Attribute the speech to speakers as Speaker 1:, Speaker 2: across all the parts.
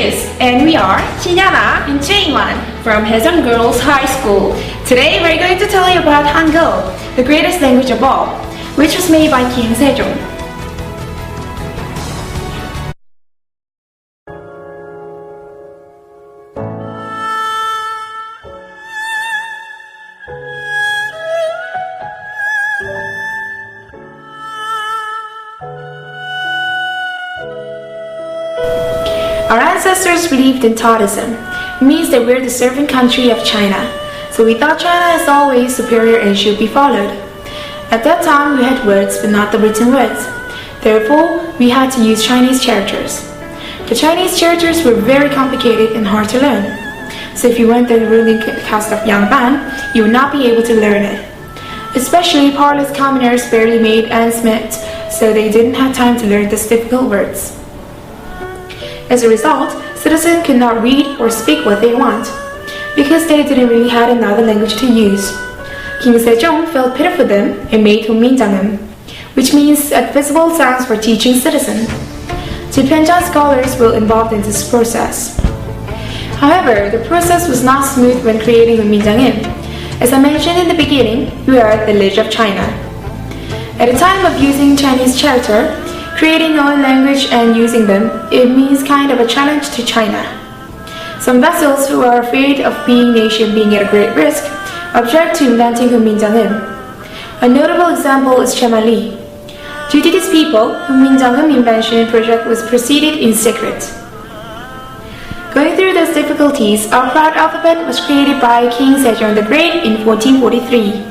Speaker 1: Liz, and we are Shinhyana and Jaewon from Haeseong Girls High School. Today we're going to tell you about Hangeul, the greatest language of all, which was made by King Sejong. Our ancestors believed in Taoism. It means that we're the servant country of China. So we thought China is always superior and should be followed. At that time we had words but not the written words. Therefore, we had to use Chinese characters. The Chinese characters were very complicated and hard to learn. So if you weren't the ruling caste of Yangban, you would not be able to learn it. Especially parlous commoners barely made ends meet, so they didn't have time to learn these difficult words. As a result, citizens could not read or speak what they want, because they didn't really have another language to use. King Sejong felt pity for them and made 훈민정음, which means advisable sounds for teaching citizens. Japanese scholars were involved in this process. However, the process was not smooth when creating 훈민정음. As I mentioned in the beginning, we are at the village of China. At the time of using Chinese character, creating our own language and using them, it means kind of a challenge to China. Some vassals who are afraid of being nation being at a great risk object to inventing 훈민정음. A notable example is Chamali. Due to these people, 훈민정음 invention project was proceeded in secret. Going through those difficulties, our proud alphabet was created by King Sejong the Great in 1443.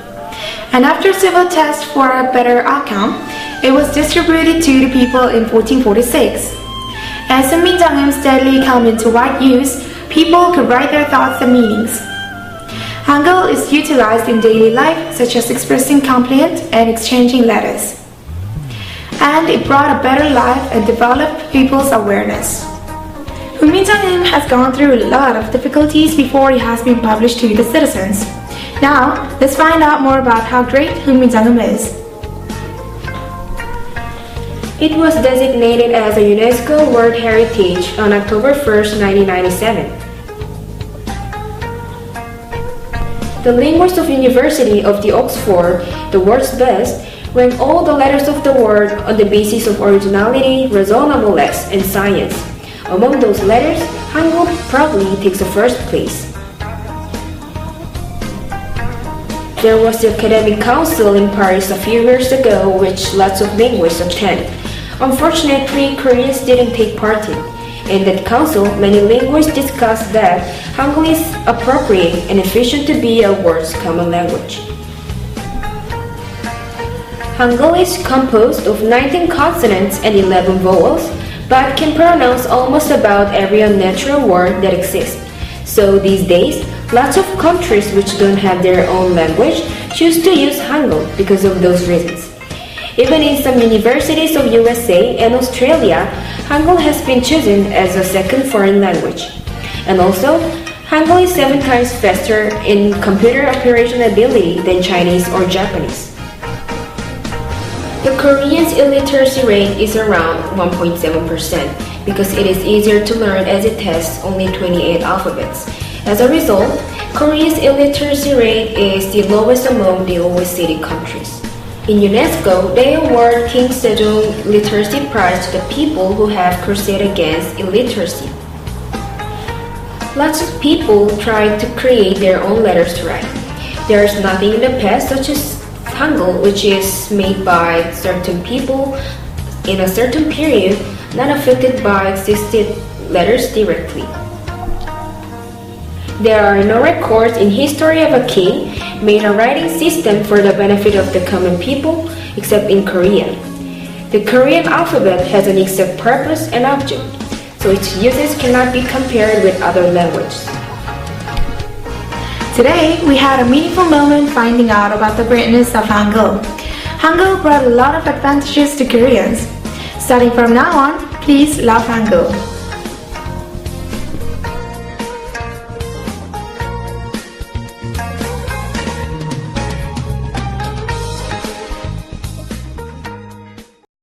Speaker 1: And after several tests for a better outcome, it was distributed to the people in 1446. As 훈민정음 steadily came into wide use, people could write their thoughts and meanings. Hangeul is utilized in daily life, such as expressing complaints and exchanging letters. And it brought a better life and developed people's awareness. 훈민정음 has gone through a lot of difficulties before it has been published to the citizens. Now, let's find out more about how great 훈민정음 is.
Speaker 2: It was designated as a UNESCO World Heritage on October 1st, 1997. The Linguist of University of the Oxford, the world's best, ranked all the letters of the word on the basis of originality, reasonableness, and science. Among those letters, Hangeul proudly takes the first place. There was the Academic Council in Paris a few years ago, which lots of linguists attend. Unfortunately, Koreans didn't take part in that council. Many linguists discussed that Hangeul is appropriate and efficient to be a world's common language. Hangeul is composed of 19 consonants and 11 vowels, but can pronounce almost about every unnatural word that exists. So these days, lots of countries which don't have their own language choose to use Hangeul because of those reasons. Even in some universities of USA and Australia, Hangeul has been chosen as a second foreign language. And also, Hangeul is 7 times faster in computer operation ability than Chinese or Japanese. The Korean's illiteracy rate is around 1.7% because it is easier to learn as it has only 28 alphabets. As a result, Korea's illiteracy rate is the lowest among the OECD countries. In UNESCO, they award King Sejong Literacy Prize to the people who have crusaded against illiteracy. Lots of people try to create their own letters to write. There is nothing in the past such as Hangeul, which is made by certain people in a certain period, not affected by existing letters directly. There are no records in history of a king made a writing system for the benefit of the common people, except in Korea. The Korean alphabet has an exact purpose and object, so its uses cannot be compared with other languages.
Speaker 1: Today, we had a meaningful moment finding out about the greatness of Hangeul. Hangeul brought a lot of advantages to Koreans. Starting from now on, please love Hangeul.